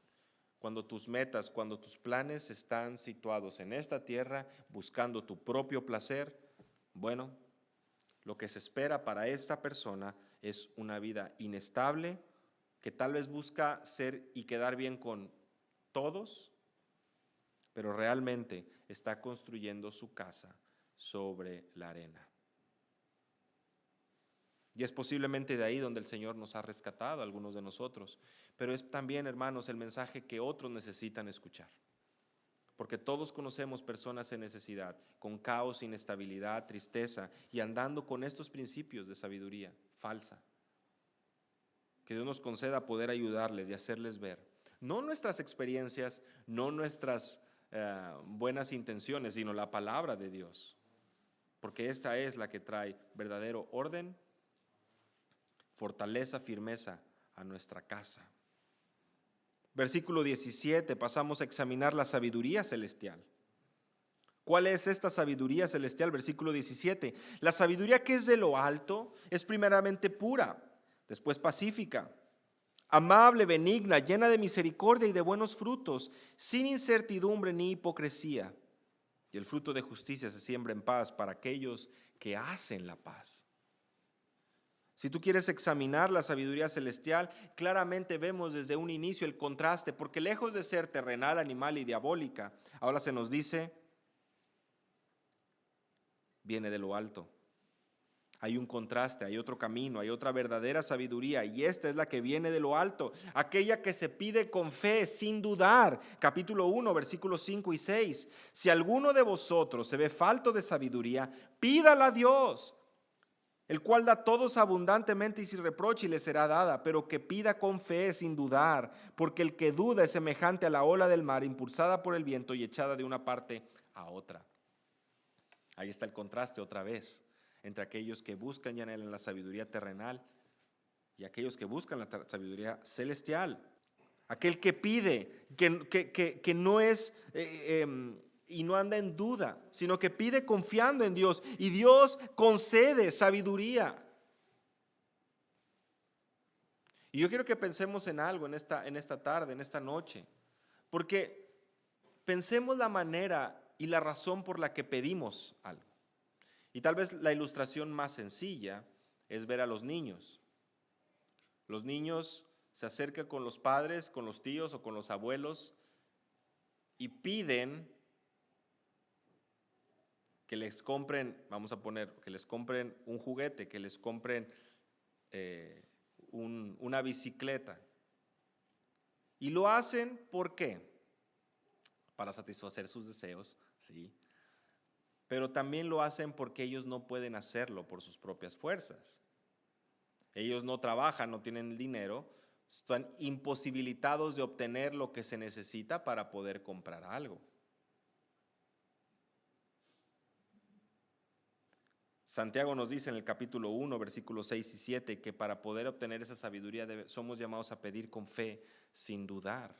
Cuando tus metas, cuando tus planes están situados en esta tierra buscando tu propio placer, bueno, lo que se espera para esta persona es una vida inestable, que tal vez busca ser y quedar bien con todos, pero realmente está construyendo su casa sobre la arena. Y es posiblemente de ahí donde el Señor nos ha rescatado a algunos de nosotros. Pero es también, hermanos, el mensaje que otros necesitan escuchar. Porque todos conocemos personas en necesidad, con caos, inestabilidad, tristeza y andando con estos principios de sabiduría falsa. Que Dios nos conceda poder ayudarles y hacerles ver, no nuestras experiencias, no nuestras buenas intenciones, sino la palabra de Dios. Porque esta es la que trae verdadero orden, fortaleza, firmeza a nuestra casa. Versículo 17, pasamos a examinar la sabiduría celestial. ¿Cuál es esta sabiduría celestial? Versículo 17. La sabiduría que es de lo alto es primeramente pura, después pacífica, amable, benigna, llena de misericordia y de buenos frutos, sin incertidumbre ni hipocresía. Y el fruto de justicia se siembra en paz para aquellos que hacen la paz. Si tú quieres examinar la sabiduría celestial, claramente vemos desde un inicio el contraste, porque lejos de ser terrenal, animal y diabólica, ahora se nos dice, viene de lo alto. Hay un contraste, hay otro camino, hay otra verdadera sabiduría, y esta es la que viene de lo alto, aquella que se pide con fe, sin dudar. Capítulo 1, versículos 5 y 6. Si alguno de vosotros se ve falto de sabiduría, pídala a Dios, el cual da a todos abundantemente y sin reproche y le será dada, pero que pida con fe sin dudar, porque el que duda es semejante a la ola del mar, impulsada por el viento y echada de una parte a otra. Ahí está el contraste otra vez, entre aquellos que buscan y anhelan la sabiduría terrenal y aquellos que buscan la sabiduría celestial. Aquel que pide, que no es y no anda en duda, sino que pide confiando en Dios, y Dios concede sabiduría. Y yo quiero que pensemos en algo en esta tarde, en esta noche, porque pensemos la manera y la razón por la que pedimos algo. Y tal vez la ilustración más sencilla es ver a los niños. Los niños se acercan con los padres, con los tíos o con los abuelos y piden que les compren, vamos a poner, que les compren un juguete, que les compren una bicicleta. Y lo hacen, ¿por qué? Para satisfacer sus deseos, sí. Pero también lo hacen porque ellos no pueden hacerlo por sus propias fuerzas. Ellos no trabajan, no tienen dinero, están imposibilitados de obtener lo que se necesita para poder comprar algo. Santiago nos dice en el capítulo 1, versículos 6 y 7, que para poder obtener esa sabiduría somos llamados a pedir con fe, sin dudar.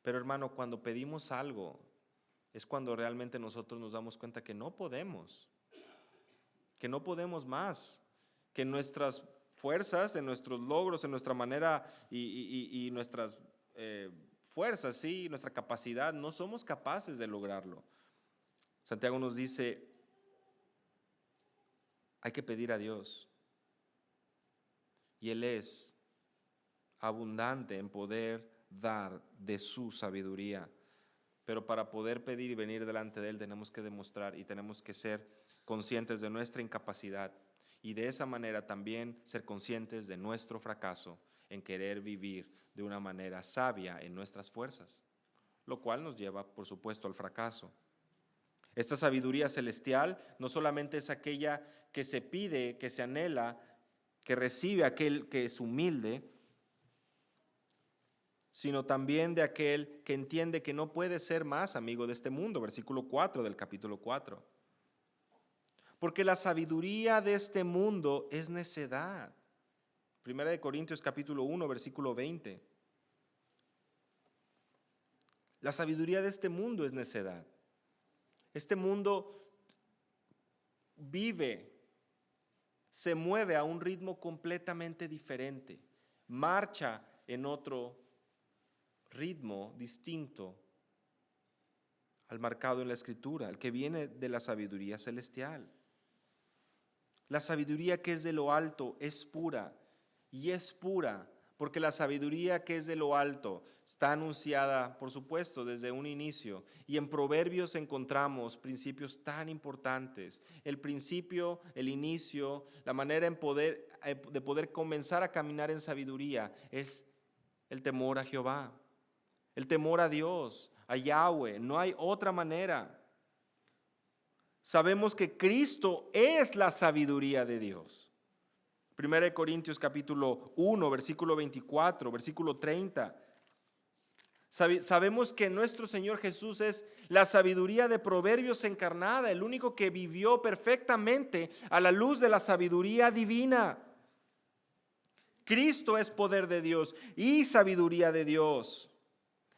Pero hermano, cuando pedimos algo, es cuando realmente nosotros nos damos cuenta que no podemos más, que nuestras fuerzas, en nuestros logros, en nuestra manera y nuestras fuerzas, sí, nuestra capacidad, no somos capaces de lograrlo. Santiago nos dice, hay que pedir a Dios, y Él es abundante en poder dar de su sabiduría, pero para poder pedir y venir delante de Él tenemos que demostrar y tenemos que ser conscientes de nuestra incapacidad, y de esa manera también ser conscientes de nuestro fracaso en querer vivir de una manera sabia en nuestras fuerzas, lo cual nos lleva, por supuesto, al fracaso. Esta sabiduría celestial no solamente es aquella que se pide, que se anhela, que recibe aquel que es humilde, sino también de aquel que entiende que no puede ser más amigo de este mundo, versículo 4 del capítulo 4. Porque la sabiduría de este mundo es necedad. Primera de Corintios capítulo 1, versículo 20. La sabiduría de este mundo es necedad. Este mundo vive, se mueve a un ritmo completamente diferente, marcha en otro ritmo distinto al marcado en la Escritura, el que viene de la sabiduría celestial. La sabiduría que es de lo alto es pura, y es pura porque la sabiduría que es de lo alto está anunciada, por supuesto, desde un inicio. Y en Proverbios encontramos principios tan importantes. El principio, el inicio, la manera de poder comenzar a caminar en sabiduría es el temor a Jehová, el temor a Dios, a Yahweh. No hay otra manera. Sabemos que Cristo es la sabiduría de Dios. 1 Corintios capítulo 1, versículo 24, versículo 30. Sabemos que nuestro Señor Jesús es la sabiduría de Proverbios encarnada, el único que vivió perfectamente a la luz de la sabiduría divina. Cristo es poder de Dios y sabiduría de Dios.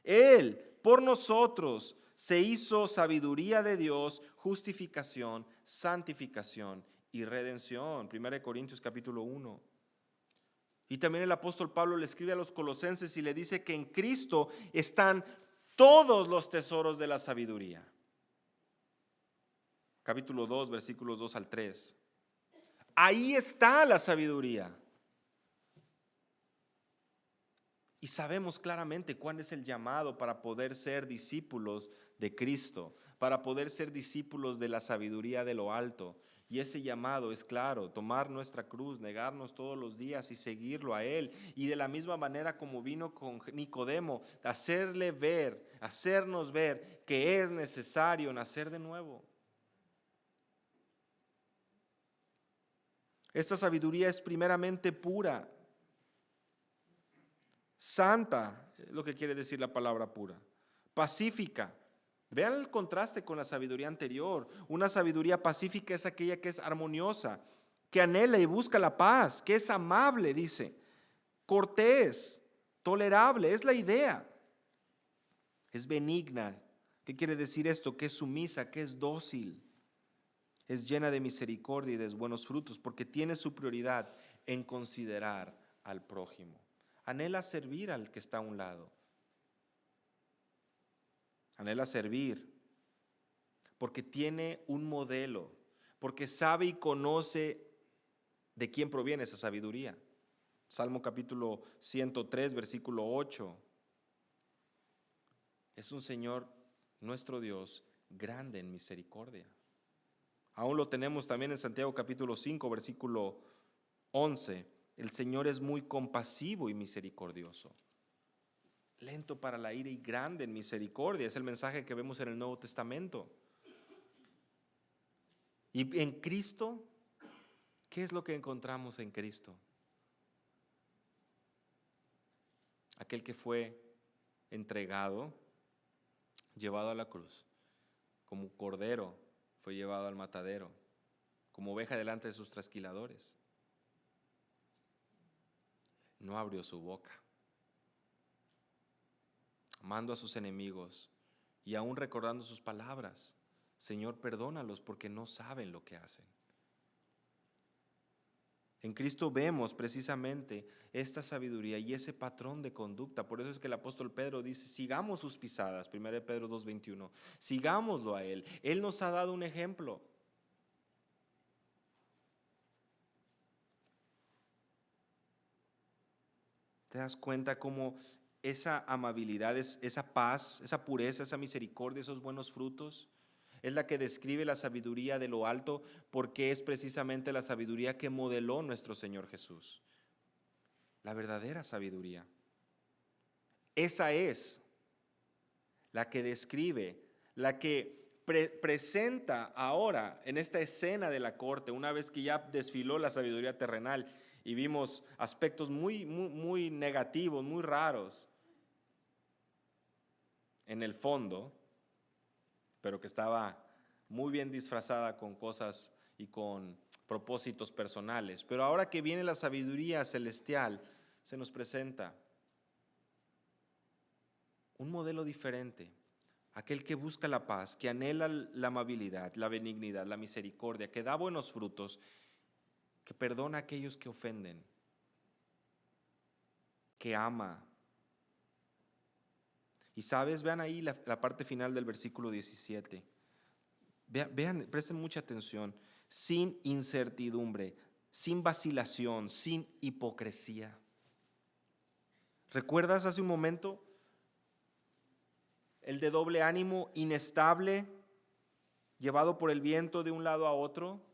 Él, por nosotros, se hizo sabiduría de Dios, justificación, santificación y redención. 1 Corintios capítulo 1. Y también el apóstol Pablo le escribe a los colosenses y le dice que en Cristo están todos los tesoros de la sabiduría. Capítulo 2, versículos 2 al 3. Ahí está la sabiduría. Y sabemos claramente cuál es el llamado para poder ser discípulos de Cristo, para poder ser discípulos de la sabiduría de lo alto. Y ese llamado es claro: tomar nuestra cruz, negarnos todos los días y seguirlo a Él. Y de la misma manera como vino con Nicodemo, hacerle ver, hacernos ver que es necesario nacer de nuevo. Esta sabiduría es primeramente pura, santa, es lo que quiere decir la palabra pura, pacífica. Vean el contraste con la sabiduría anterior. Una sabiduría pacífica es aquella que es armoniosa, que anhela y busca la paz, que es amable, dice. cortés, tolerable, es la idea. Es benigna. ¿Qué quiere decir esto? Que es sumisa, que es dócil. Es llena de misericordia y de buenos frutos, porque tiene su prioridad en considerar al prójimo. Anhela servir al que está a un lado. Anhela servir porque tiene un modelo, porque sabe y conoce de quién proviene esa sabiduría. Salmo capítulo 103, versículo 8. Es un Señor, nuestro Dios, grande en misericordia. Aún lo tenemos también en Santiago capítulo 5, versículo 11. El Señor es muy compasivo y misericordioso, lento para la ira y grande en misericordia. Es el mensaje que vemos en el Nuevo Testamento. Y en Cristo, ¿qué es lo que encontramos en Cristo? Aquel que fue entregado, llevado a la cruz, como cordero fue llevado al matadero, como oveja delante de sus trasquiladores. No abrió su boca, amando a sus enemigos y aún recordando sus palabras: Señor, perdónalos porque no saben lo que hacen. En Cristo vemos precisamente esta sabiduría y ese patrón de conducta. Por eso es que el apóstol Pedro dice: sigamos sus pisadas, 1 Pedro 2:21, sigámoslo a Él. Él nos ha dado un ejemplo. ¿Te das cuenta cómo esa amabilidad, esa paz, esa pureza, esa misericordia, esos buenos frutos, es la que describe la sabiduría de lo alto, porque es precisamente la sabiduría que modeló nuestro Señor Jesús? La verdadera sabiduría. Esa es la que describe, la que presenta ahora en esta escena de la corte, una vez que ya desfiló la sabiduría terrenal y vimos aspectos muy negativos, muy raros en el fondo, pero que estaba muy bien disfrazada con cosas y con propósitos personales. Pero ahora que viene la sabiduría celestial, se nos presenta un modelo diferente. Aquel que busca la paz, que anhela la amabilidad, la benignidad, la misericordia, que da buenos frutos, que perdona a aquellos que ofenden, que ama. Y sabes, vean ahí la parte final del versículo 17. Vean, presten mucha atención. Sin incertidumbre, sin vacilación, sin hipocresía. ¿Recuerdas hace un momento el de doble ánimo, inestable, llevado por el viento de un lado a otro?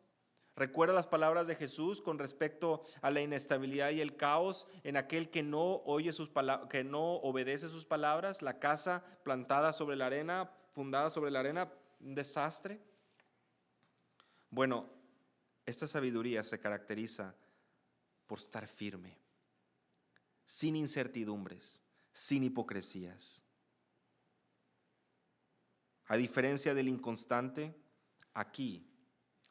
¿Recuerda las palabras de Jesús con respecto a la inestabilidad y el caos en aquel que no oye que no obedece sus palabras? La casa plantada sobre la arena, fundada sobre la arena, un desastre. Bueno, esta sabiduría se caracteriza por estar firme, sin incertidumbres, sin hipocresías. A diferencia del inconstante, aquí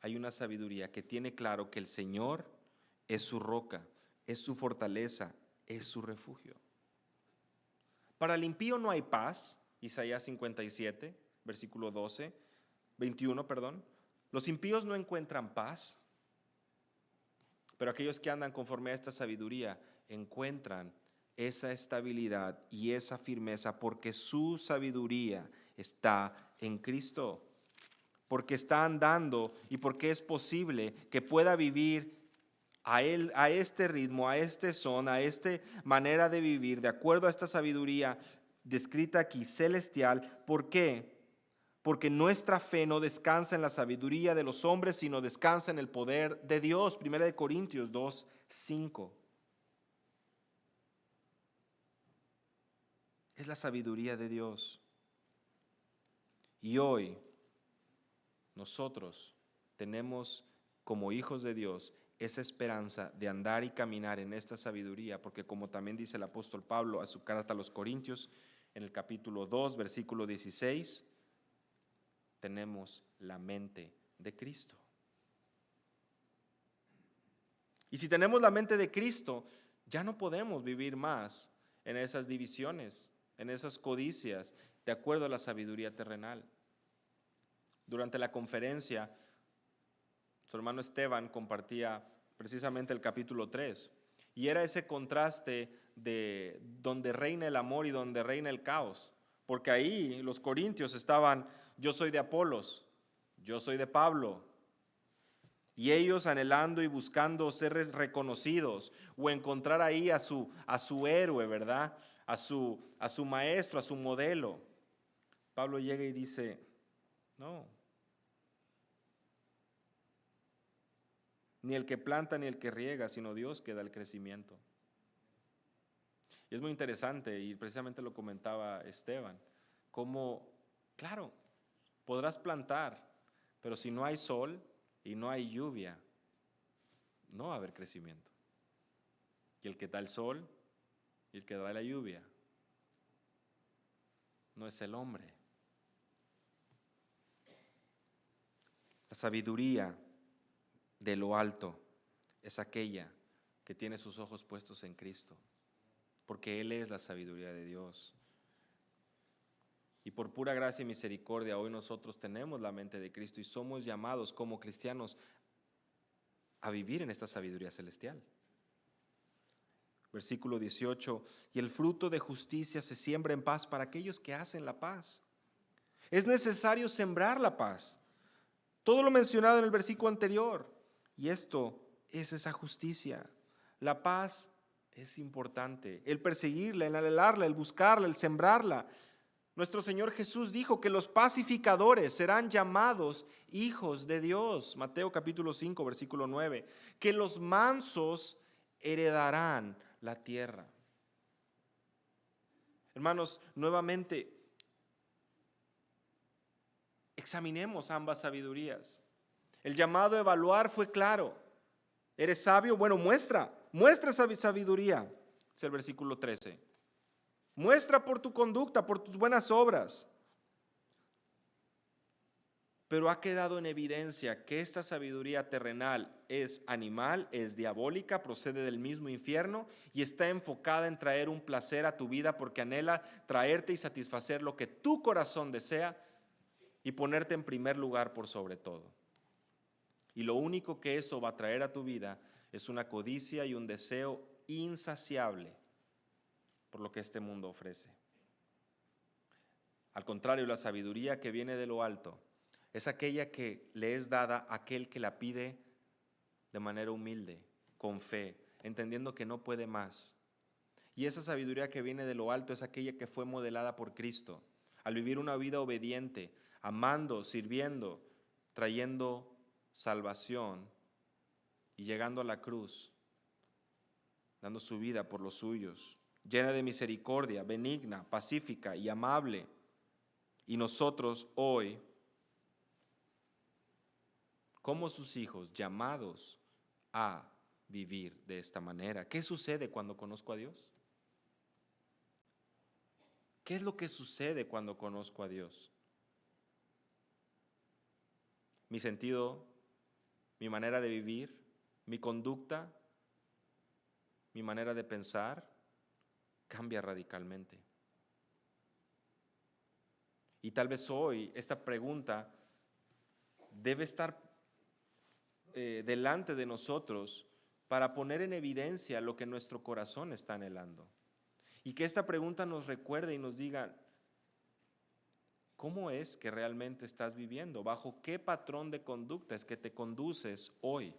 hay una sabiduría que tiene claro que el Señor es su roca, es su fortaleza, es su refugio. Para el impío no hay paz, Isaías 57, versículo 21. Los impíos no encuentran paz, pero aquellos que andan conforme a esta sabiduría encuentran esa estabilidad y esa firmeza, porque su sabiduría está en Cristo, porque está andando y porque es posible que pueda vivir a él, a este ritmo, a este son, a esta manera de vivir, de acuerdo a esta sabiduría descrita aquí, celestial. ¿Por qué? Porque nuestra fe no descansa en la sabiduría de los hombres, sino descansa en el poder de Dios. 1 Corintios 2:5. Es la sabiduría de Dios. Y hoy nosotros tenemos como hijos de Dios esa esperanza de andar y caminar en esta sabiduría, porque como también dice el apóstol Pablo a su carta a los Corintios, en el capítulo 2, versículo 16, tenemos la mente de Cristo. Y si tenemos la mente de Cristo, Ya no podemos vivir más en esas divisiones, en esas codicias, de acuerdo a la sabiduría terrenal. Durante la conferencia, su hermano Esteban compartía precisamente el capítulo 3, y era ese contraste de donde reina el amor y donde reina el caos, porque ahí los corintios estaban, yo soy de Apolos, yo soy de Pablo, y ellos anhelando y buscando ser reconocidos o encontrar ahí a su héroe, ¿verdad? A su maestro, a su modelo. Pablo llega y dice, no, ni el que planta ni el que riega, sino Dios que da el crecimiento. Y es muy interesante, y precisamente lo comentaba Esteban, cómo, claro, podrás plantar, pero si no hay sol y no hay lluvia, no va a haber crecimiento. Y el que da el sol y el que da la lluvia no es el hombre. La sabiduría de lo alto es aquella que tiene sus ojos puestos en Cristo, porque Él es la sabiduría de Dios. Y por pura gracia y misericordia hoy nosotros tenemos la mente de Cristo y somos llamados como cristianos a vivir en esta sabiduría celestial. Versículo 18, y el fruto de justicia se siembra en paz para aquellos que hacen la paz. Es necesario sembrar la paz. Todo lo mencionado en el versículo anterior. Y esto es esa justicia. La paz es importante. El perseguirla, el anhelarla, el buscarla, el sembrarla. Nuestro Señor Jesús dijo que los pacificadores serán llamados hijos de Dios. Mateo capítulo 5, versículo 9. Que los mansos heredarán la tierra. Hermanos, nuevamente, examinemos ambas sabidurías. El llamado a evaluar fue claro. ¿Eres sabio? Bueno, muestra esa sabiduría. Es el versículo 13. Muestra por tu conducta, por tus buenas obras. Pero ha quedado en evidencia que esta sabiduría terrenal es animal, es diabólica, procede del mismo infierno y está enfocada en traer un placer a tu vida porque anhela traerte y satisfacer lo que tu corazón desea y ponerte en primer lugar por sobre todo. Y lo único que eso va a traer a tu vida es una codicia y un deseo insaciable por lo que este mundo ofrece. Al contrario, la sabiduría que viene de lo alto es aquella que le es dada a aquel que la pide de manera humilde, con fe, entendiendo que no puede más. Y esa sabiduría que viene de lo alto es aquella que fue modelada por Cristo, al vivir una vida obediente, amando, sirviendo, trayendo salvación y llegando a la cruz, dando su vida por los suyos, llena de misericordia, benigna, pacífica y amable. Y nosotros hoy, como sus hijos, llamados a vivir de esta manera. ¿Qué sucede cuando conozco a Dios? ¿Qué es lo que sucede cuando conozco a Dios? Mi sentido, mi manera de vivir, mi conducta, mi manera de pensar cambia radicalmente. Y tal vez hoy esta pregunta debe estar delante de nosotros para poner en evidencia lo que nuestro corazón está anhelando. Y que esta pregunta nos recuerde y nos diga, ¿cómo es que realmente estás viviendo? ¿Bajo qué patrón de conducta es que te conduces hoy?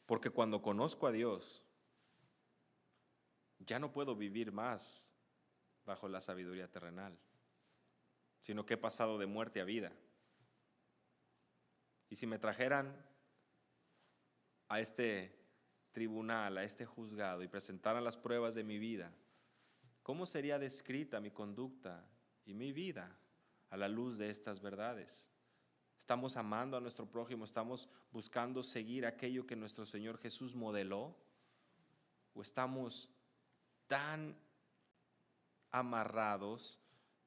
Porque cuando conozco a Dios, ya no puedo vivir más bajo la sabiduría terrenal, sino que he pasado de muerte a vida. Y si me trajeran a este tribunal, a este juzgado y presentaran las pruebas de mi vida, ¿cómo sería descrita mi conducta y mi vida a la luz de estas verdades? ¿Estamos amando a nuestro prójimo? ¿Estamos buscando seguir aquello que nuestro Señor Jesús modeló? ¿O estamos tan amarrados,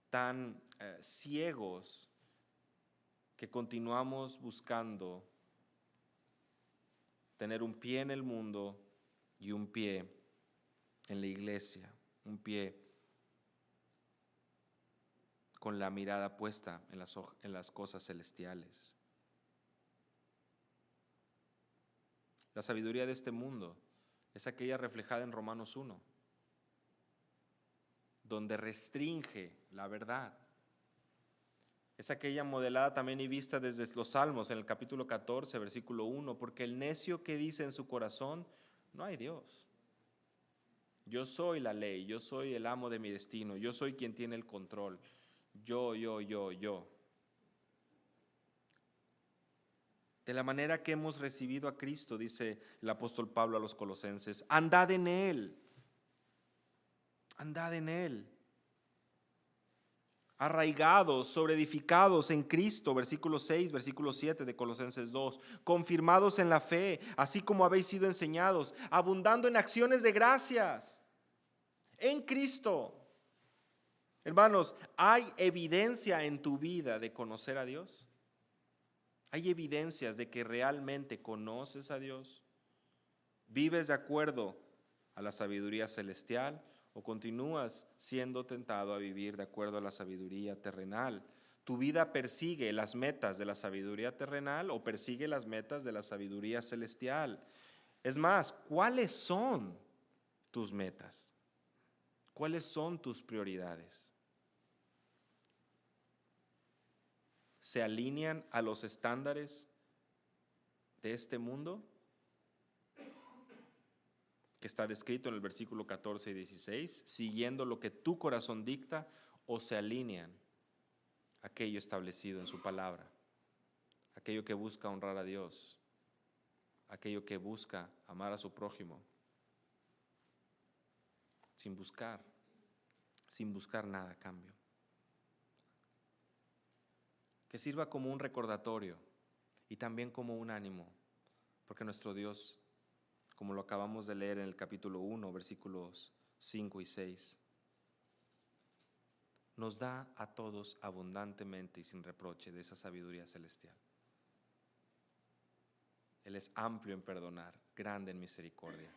tan ciegos que continuamos buscando tener un pie en el mundo y un pie en la iglesia, un pie con la mirada puesta en las cosas celestiales. La sabiduría de este mundo es aquella reflejada en Romanos 1, donde restringe la verdad. Es aquella modelada también y vista desde los Salmos, en el capítulo 14, versículo 1, porque el necio que dice en su corazón, no hay Dios. Yo soy la ley, yo soy el amo de mi destino, yo soy quien tiene el control. Yo. De la manera que hemos recibido a Cristo, dice el apóstol Pablo a los Colosenses, andad en Él. Andad en Él. Arraigados, sobreedificados en Cristo, versículo 6, versículo 7 de Colosenses 2, confirmados en la fe, así como habéis sido enseñados, abundando en acciones de gracias, en Cristo. Hermanos, ¿hay evidencia en tu vida de conocer a Dios? ¿Hay evidencias de que realmente conoces a Dios? ¿Vives de acuerdo a la sabiduría celestial? ¿O continúas siendo tentado a vivir de acuerdo a la sabiduría terrenal? ¿Tu vida persigue las metas de la sabiduría terrenal o persigue las metas de la sabiduría celestial? Es más, ¿cuáles son tus metas? ¿Cuáles son tus prioridades? ¿Se alinean a los estándares de este mundo que está descrito en el versículo 14 y 16, siguiendo lo que tu corazón dicta, o se alinean a aquello establecido en su palabra, aquello que busca honrar a Dios, aquello que busca amar a su prójimo, sin buscar nada a cambio? Que sirva como un recordatorio y también como un ánimo, porque nuestro Dios, como lo acabamos de leer en el capítulo 1, versículos 5 y 6, nos da a todos abundantemente y sin reproche de esa sabiduría celestial. Él es amplio en perdonar, grande en misericordia.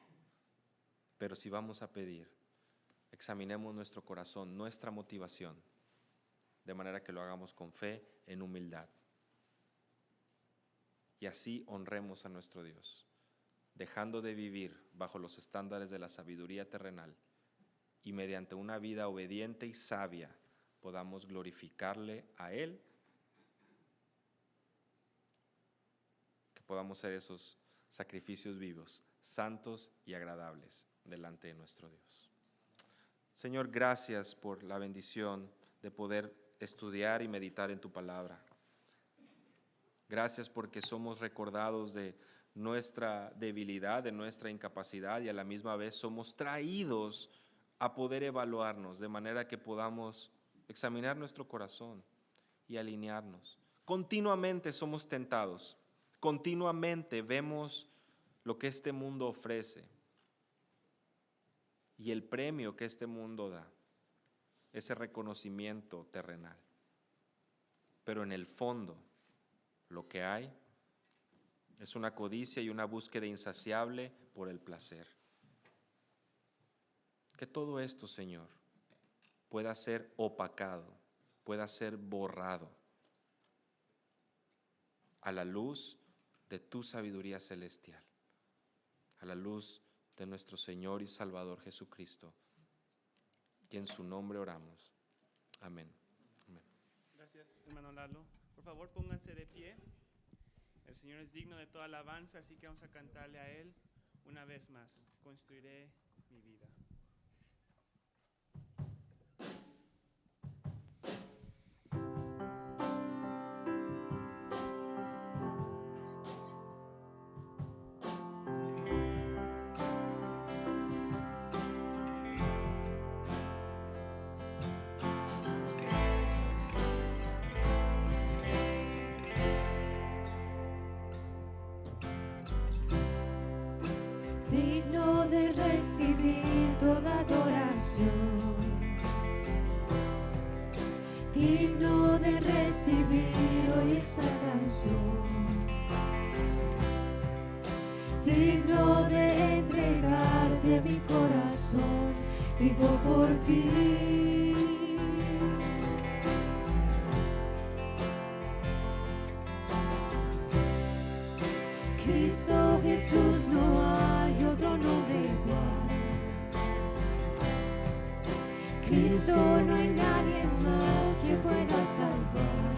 Pero si vamos a pedir, examinemos nuestro corazón, nuestra motivación, de manera que lo hagamos con fe, en humildad. Y así honremos a nuestro Dios, dejando de vivir bajo los estándares de la sabiduría terrenal y mediante una vida obediente y sabia podamos glorificarle a Él, que podamos ser esos sacrificios vivos, santos y agradables delante de nuestro Dios. Señor, gracias por la bendición de poder estudiar y meditar en tu palabra. Gracias porque somos recordados de nuestra debilidad, de nuestra incapacidad, y a la misma vez somos traídos a poder evaluarnos de manera que podamos examinar nuestro corazón y alinearnos. Continuamente somos tentados, continuamente vemos lo que este mundo ofrece y el premio que este mundo da, ese reconocimiento terrenal. Pero en el fondo, lo que hay es una codicia y una búsqueda insaciable por el placer. Que todo esto, Señor, pueda ser opacado, pueda ser borrado a la luz de tu sabiduría celestial, a la luz de nuestro Señor y Salvador Jesucristo, y en su nombre oramos. Amén. Amén. Gracias, hermano Lalo. Por favor, pónganse de pie. El Señor es digno de toda alabanza, así que vamos a cantarle a Él una vez más. Construiré mi vida. Digno de recibir toda adoración, digno de recibir hoy esta canción, digno de entregarte mi corazón, vivo por ti. Cristo Jesús, no hay otro nombre igual. Cristo, no hay nadie más que pueda salvar.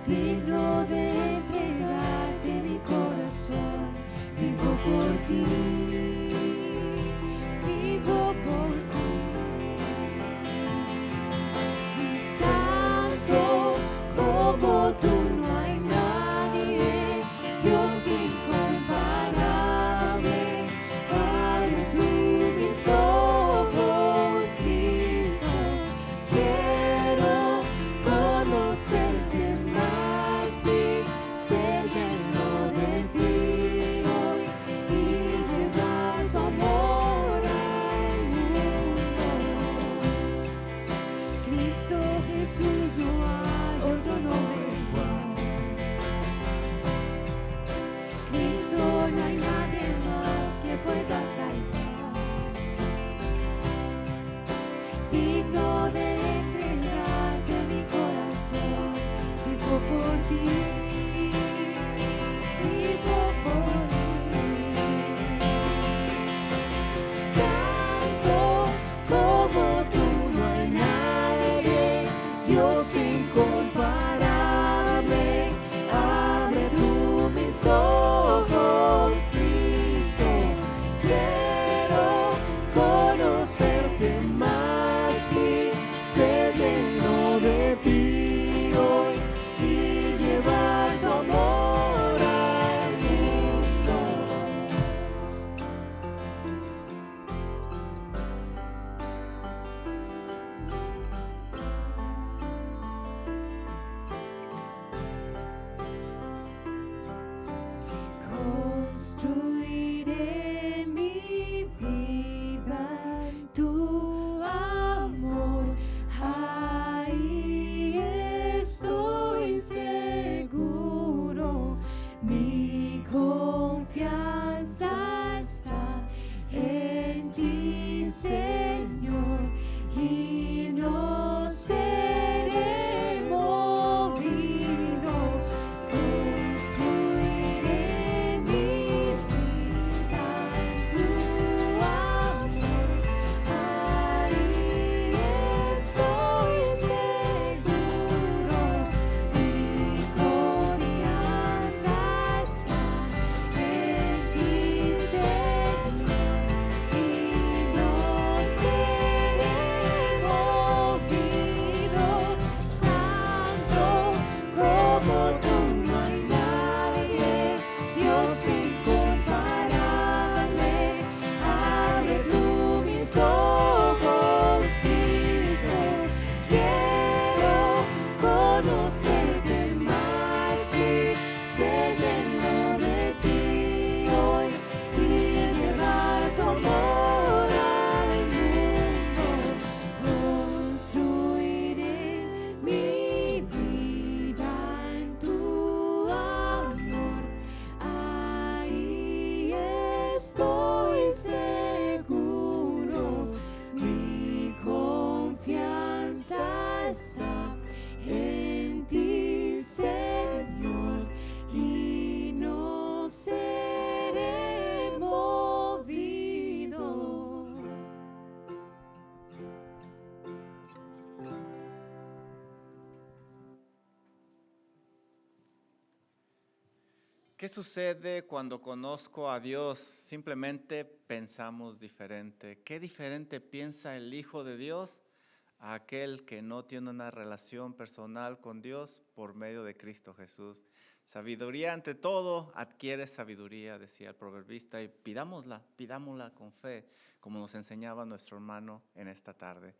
Digno de entregarte mi corazón, vivo por ti, vivo por ti. Y santo como tú no hay nadie, Dios incomparable. Abre tú mis ojos, Cristo, quiero conocerte más y ser lleno de ti hoy y llevar tu amor al mundo. Cristo Jesús, no hay otro nombre igual. Cristo, no hay nadie más que pueda salvar. Digno de entregarte mi corazón, vivo por ti, vivo por ti. Santo como tú no hay nadie, Dios incomparable. Abre tú mis ojos, Cristo, quiero conocerte más y ser lleno de ti hoy y llevar tu amor al mundo. Construiré mi vida en tu amor, ahí estoy seguro. Mi confianza está en ti, Señor, y no seré movido. Construiré mi vida en tu amor, ahí estoy seguro. Mi confianza está en ti, Señor, y no seré movido. Santo como tú no hay nadie, Dios incomparable. Abre tú mis ojos, Cristo, quiero conocerte más y ser lleno de ti hoy y llevar tu amor al mundo. Construiré mi vida en tu amor, ahí estoy seguro. Mi confianza está en ti, Señor, y no seré movido. ¿Qué sucede cuando conozco a Dios? Simplemente pensamos diferente. ¿Qué diferente piensa el Hijo de Dios a aquel que no tiene una relación personal con Dios por medio de Cristo Jesús? Sabiduría ante todo, adquiere sabiduría, decía el proverbista, y pidámosla con fe, como nos enseñaba nuestro hermano en esta tarde.